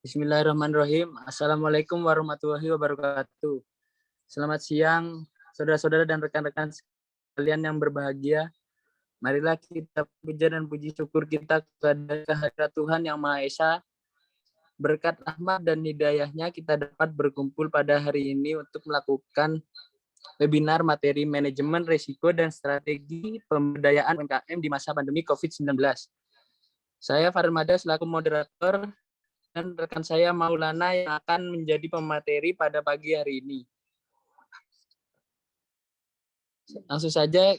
Bismillahirrahmanirrahim. Assalamualaikum warahmatullahi wabarakatuh. Selamat siang, saudara-saudara dan rekan-rekan sekalian yang berbahagia. Marilah kita puja dan puji syukur kita kepada kehadirat Tuhan Yang Maha Esa. Berkat rahmat dan hidayahnya kita dapat berkumpul pada hari ini untuk melakukan webinar materi manajemen risiko dan strategi pemberdayaan UMKM di masa pandemi COVID-19. Saya Farmada selaku moderator dan rekan saya Maulana yang akan menjadi pemateri pada pagi hari ini. Langsung saja,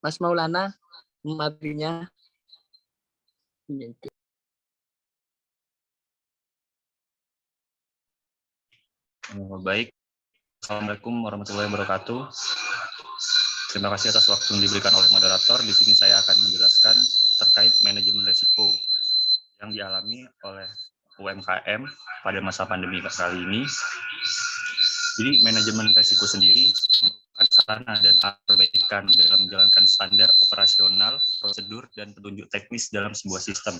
Mas Maulana, materinya. Baik, Assalamualaikum warahmatullahi wabarakatuh. Terima kasih atas waktu yang diberikan oleh moderator. Di sini saya akan menjelaskan terkait manajemen risiko yang dialami oleh UMKM pada masa pandemi kali ini. Jadi manajemen risiko sendiri merupakan sarana dan alat perbaikan dalam menjalankan standar operasional, prosedur, dan petunjuk teknis dalam sebuah sistem.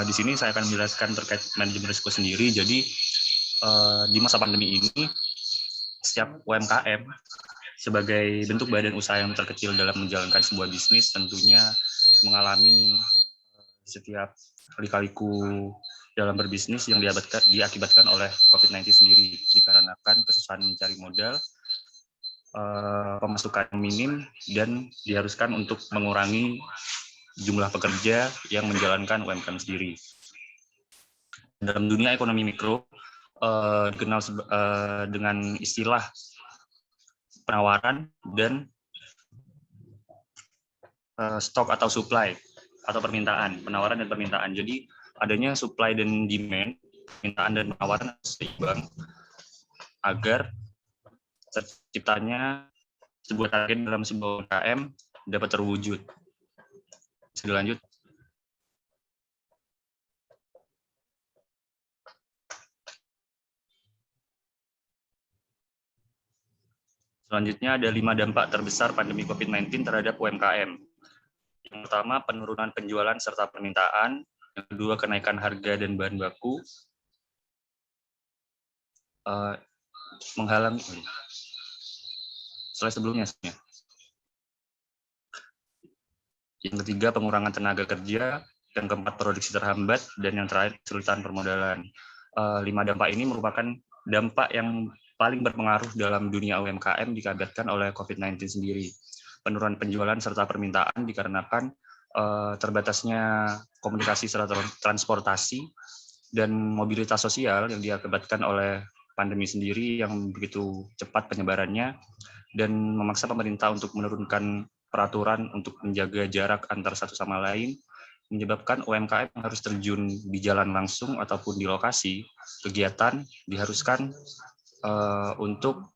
Di sini saya akan menjelaskan terkait manajemen risiko sendiri. Jadi di masa pandemi ini, setiap UMKM sebagai bentuk badan usaha yang terkecil dalam menjalankan sebuah bisnis tentunya mengalami setiap lika-liku dalam berbisnis yang diakibatkan oleh COVID-19 sendiri, dikarenakan kesusahan mencari modal, pemasukan minim, dan diharuskan untuk mengurangi jumlah pekerja yang menjalankan UMKM sendiri. Dalam dunia ekonomi mikro, dikenal dengan istilah penawaran dan stok atau supply atau permintaan, penawaran dan permintaan. Jadi adanya supply dan demand, permintaan dan penawaran seimbang agar terciptanya sebuah target dalam sebuah UMKM dapat terwujud. Bisa dilanjut. Selanjutnya ada 5 dampak terbesar pandemi COVID-19 terhadap UMKM. Yang pertama, penurunan penjualan serta permintaan. Yang kedua, kenaikan harga dan bahan baku. Menghalangi. Slide sebelumnya. Yang ketiga, pengurangan tenaga kerja. Yang keempat, produksi terhambat. Dan yang terakhir, kesulitan permodalan. 5 dampak ini merupakan dampak yang paling berpengaruh dalam dunia UMKM dikabarkan oleh COVID-19 sendiri. Penurunan penjualan serta permintaan dikarenakan terbatasnya komunikasi serta transportasi dan mobilitas sosial yang diakibatkan oleh pandemi sendiri yang begitu cepat penyebarannya dan memaksa pemerintah untuk menurunkan peraturan untuk menjaga jarak antar satu sama lain, menyebabkan UMKM yang harus terjun di jalan langsung ataupun di lokasi kegiatan diharuskan untuk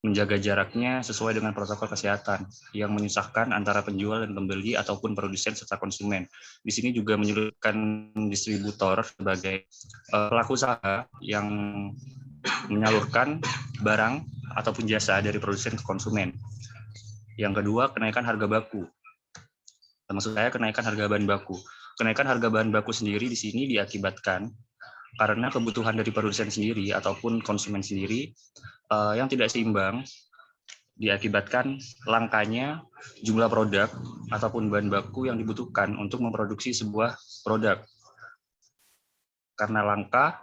menjaga jaraknya sesuai dengan protokol kesehatan yang menyusahkan antara penjual dan pembeli ataupun produsen serta konsumen. Di sini juga menyulitkan distributor sebagai pelaku usaha yang menyalurkan barang ataupun jasa dari produsen ke konsumen. Yang kedua, kenaikan harga baku. Maksud saya kenaikan harga bahan baku. Kenaikan harga bahan baku sendiri di sini diakibatkan karena kebutuhan dari produsen sendiri ataupun konsumen sendiri yang tidak seimbang, diakibatkan langkanya jumlah produk ataupun bahan baku yang dibutuhkan untuk memproduksi sebuah produk. Karena langka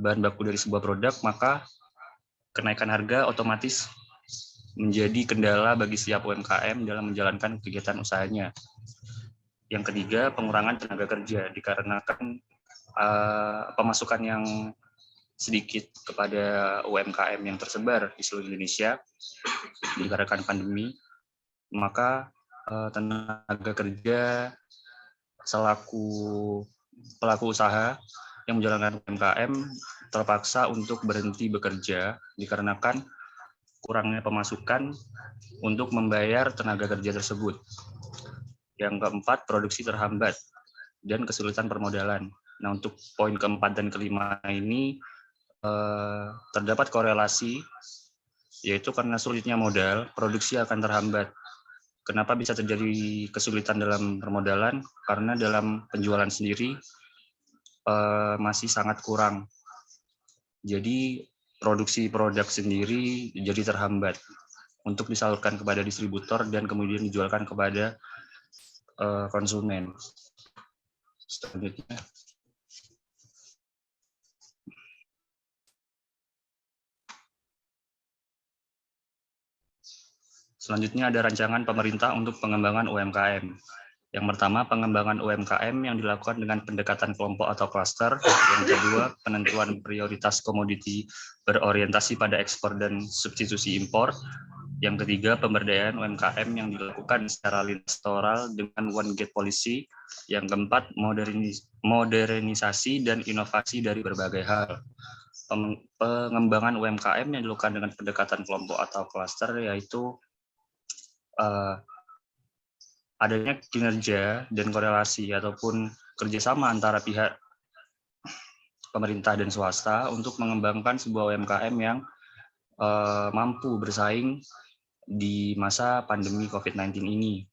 bahan baku dari sebuah produk, maka kenaikan harga otomatis menjadi kendala bagi setiap UMKM dalam menjalankan kegiatan usahanya. Yang ketiga, pengurangan tenaga kerja dikarenakan pemasukan yang sedikit kepada UMKM yang tersebar di seluruh Indonesia dikarenakan pandemi, maka tenaga kerja selaku pelaku usaha yang menjalankan UMKM terpaksa untuk berhenti bekerja dikarenakan kurangnya pemasukan untuk membayar tenaga kerja tersebut. Yang keempat, produksi terhambat dan kesulitan permodalan. Nah, untuk poin keempat dan kelima ini terdapat korelasi, yaitu karena sulitnya modal, produksi akan terhambat. Kenapa bisa terjadi kesulitan dalam permodalan? Karena dalam penjualan sendiri, masih sangat kurang. Jadi produksi produk sendiri jadi terhambat untuk disalurkan kepada distributor dan kemudian dijualkan kepada konsumen. Selanjutnya ada rancangan pemerintah untuk pengembangan UMKM. Yang pertama, pengembangan UMKM yang dilakukan dengan pendekatan kelompok atau klaster. Yang kedua, penentuan prioritas komoditi berorientasi pada ekspor dan substitusi impor. Yang ketiga, pemberdayaan UMKM yang dilakukan secara lintas sektoral dengan one gate policy. Yang keempat, modernisasi dan inovasi dari berbagai hal. Pengembangan UMKM yang dilakukan dengan pendekatan kelompok atau klaster yaitu adanya kinerja dan korelasi ataupun kerjasama antara pihak pemerintah dan swasta untuk mengembangkan sebuah UMKM yang mampu bersaing di masa pandemi COVID-19 ini.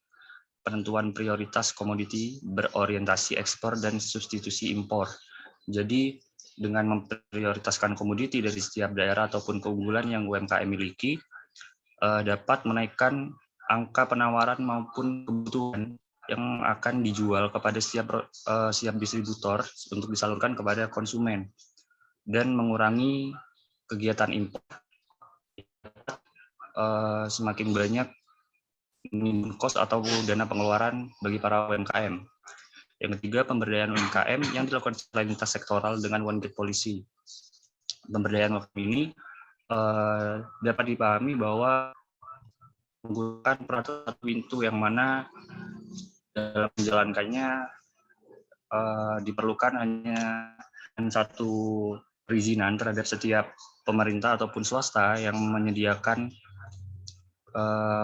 Penentuan prioritas komoditi berorientasi ekspor dan substitusi impor. Jadi dengan memprioritaskan komoditi dari setiap daerah ataupun keunggulan yang UMKM miliki, dapat menaikkan angka penawaran maupun kebutuhan yang akan dijual kepada setiap distributor untuk disalurkan kepada konsumen dan mengurangi kegiatan impor. Semakin banyak cost atau dana pengeluaran bagi para UMKM. Yang ketiga, pemberdayaan UMKM yang dilakukan secara lintas sektoral dengan one gate policy. Pemberdayaan UMKM ini dapat dipahami bahwa menggunakan peraturan pintu yang mana dalam menjalankannya diperlukan hanya satu perizinan terhadap setiap pemerintah ataupun swasta yang menyediakan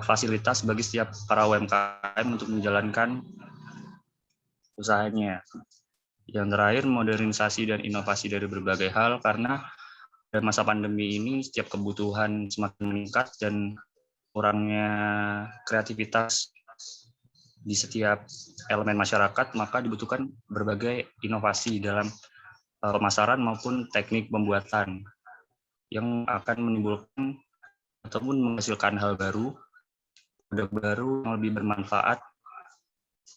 fasilitas bagi setiap para UMKM untuk menjalankan usahanya. Yang terakhir, modernisasi dan inovasi dari berbagai hal, karena pada masa pandemi ini setiap kebutuhan semakin meningkat dan kurangnya kreativitas di setiap elemen masyarakat, maka dibutuhkan berbagai inovasi dalam pemasaran maupun teknik pembuatan yang akan menimbulkan ataupun menghasilkan hal baru, produk baru yang lebih bermanfaat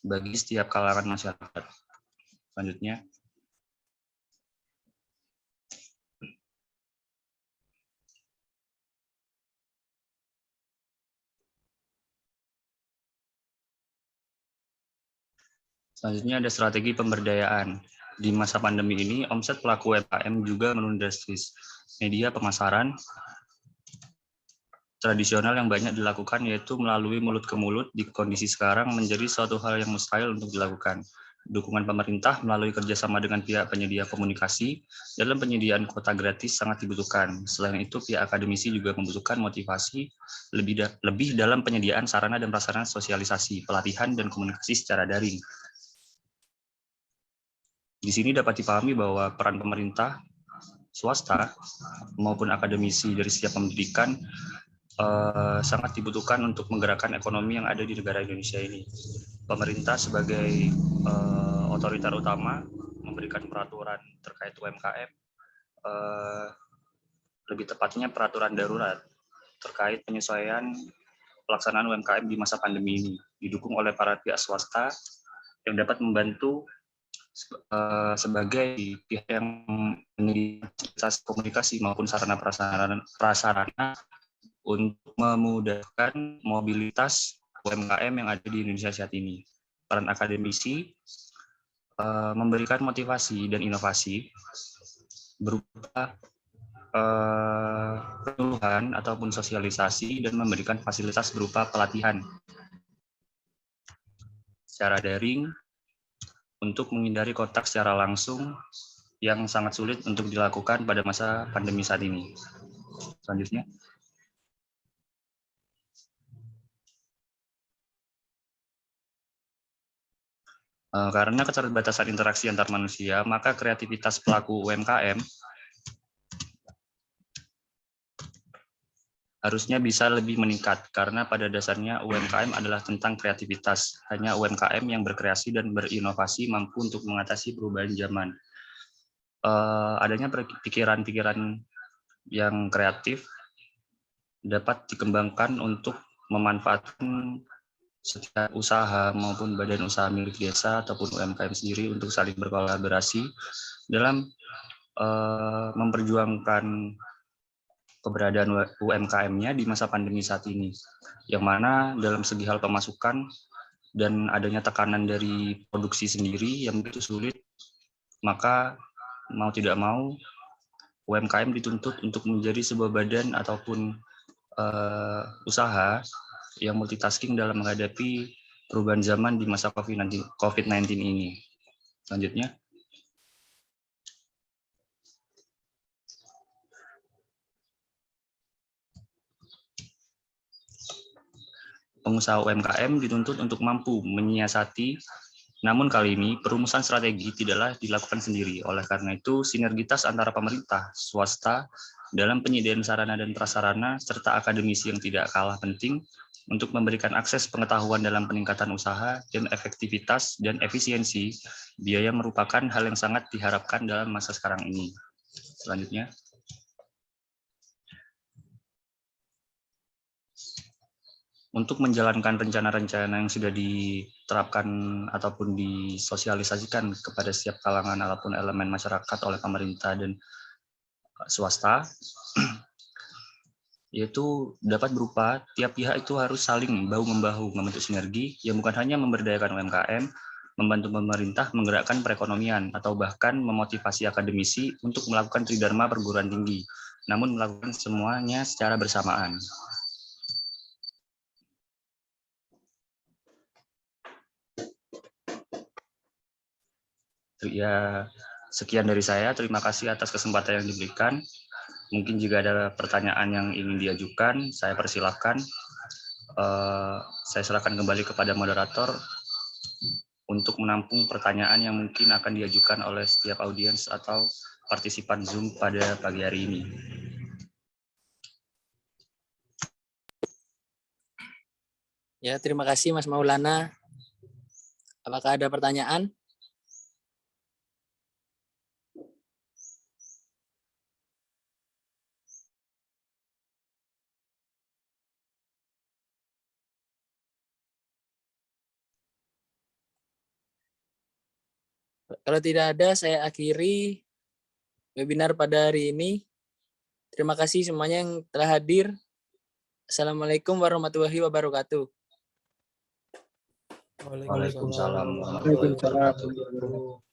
bagi setiap kalangan masyarakat. Selanjutnya. Selanjutnya ada strategi pemberdayaan. Di masa pandemi ini, omset pelaku UMKM juga menurun drastis. Media pemasaran tradisional yang banyak dilakukan yaitu melalui mulut ke mulut di kondisi sekarang menjadi suatu hal yang mustahil untuk dilakukan. Dukungan pemerintah melalui kerjasama dengan pihak penyedia komunikasi dalam penyediaan kuota gratis sangat dibutuhkan. Selain itu, pihak akademisi juga membutuhkan motivasi lebih dalam penyediaan sarana dan prasarana sosialisasi, pelatihan, dan komunikasi secara daring. Di sini dapat dipahami bahwa peran pemerintah, swasta, maupun akademisi dari setiap pendidikan sangat dibutuhkan untuk menggerakkan ekonomi yang ada di negara Indonesia ini. Pemerintah sebagai otoriter utama memberikan peraturan terkait UMKM, lebih tepatnya peraturan darurat terkait penyesuaian pelaksanaan UMKM di masa pandemi ini, didukung oleh para pihak swasta yang dapat membantu sebagai pihak yang menyediakan komunikasi maupun sarana prasarana untuk memudahkan mobilitas UMKM yang ada di Indonesia saat ini. Peran akademisi memberikan motivasi dan inovasi berupa penyuluhan ataupun sosialisasi dan memberikan fasilitas berupa pelatihan secara daring untuk menghindari kontak secara langsung yang sangat sulit untuk dilakukan pada masa pandemi saat ini. Selanjutnya. Karena keterbatasan interaksi antar manusia, maka kreativitas pelaku UMKM harusnya bisa lebih meningkat, karena pada dasarnya UMKM adalah tentang kreativitas. Hanya UMKM yang berkreasi dan berinovasi mampu untuk mengatasi perubahan zaman. adanya pikiran-pikiran yang kreatif dapat dikembangkan untuk memanfaatkan setiap usaha maupun badan usaha milik desa ataupun UMKM sendiri untuk saling berkolaborasi dalam memperjuangkan keberadaan UMKM-nya di masa pandemi saat ini, yang mana dalam segi hal pemasukan dan adanya tekanan dari produksi sendiri yang begitu sulit, maka mau tidak mau UMKM dituntut untuk menjadi sebuah badan ataupun usaha yang multitasking dalam menghadapi perubahan zaman di masa COVID-19 ini. Selanjutnya. Pengusaha UMKM dituntut untuk mampu menyiasati, namun kali ini perumusan strategi tidaklah dilakukan sendiri. Oleh karena itu, sinergitas antara pemerintah, swasta, dalam penyediaan sarana dan prasarana, serta akademisi yang tidak kalah penting untuk memberikan akses pengetahuan dalam peningkatan usaha dan efektivitas dan efisiensi biaya merupakan hal yang sangat diharapkan dalam masa sekarang ini. Selanjutnya. Untuk menjalankan rencana-rencana yang sudah diterapkan ataupun disosialisasikan kepada setiap kalangan ataupun elemen masyarakat oleh pemerintah dan swasta, yaitu dapat berupa tiap pihak itu harus saling bahu-membahu membentuk sinergi yang bukan hanya memberdayakan UMKM, membantu pemerintah menggerakkan perekonomian, atau bahkan memotivasi akademisi untuk melakukan tridharma perguruan tinggi, namun melakukan semuanya secara bersamaan. Ya, sekian dari saya. Terima kasih atas kesempatan yang diberikan. Mungkin jika ada pertanyaan yang ingin diajukan, saya persilahkan. Saya serahkan kembali kepada moderator untuk menampung pertanyaan yang mungkin akan diajukan oleh setiap audiens atau partisipan Zoom pada pagi hari ini. Ya, terima kasih Mas Maulana. Apakah ada pertanyaan? Kalau tidak ada, saya akhiri webinar pada hari ini. Terima kasih semuanya yang telah hadir. Assalamualaikum warahmatullahi wabarakatuh. Waalaikumsalam warahmatullahi wabarakatuh.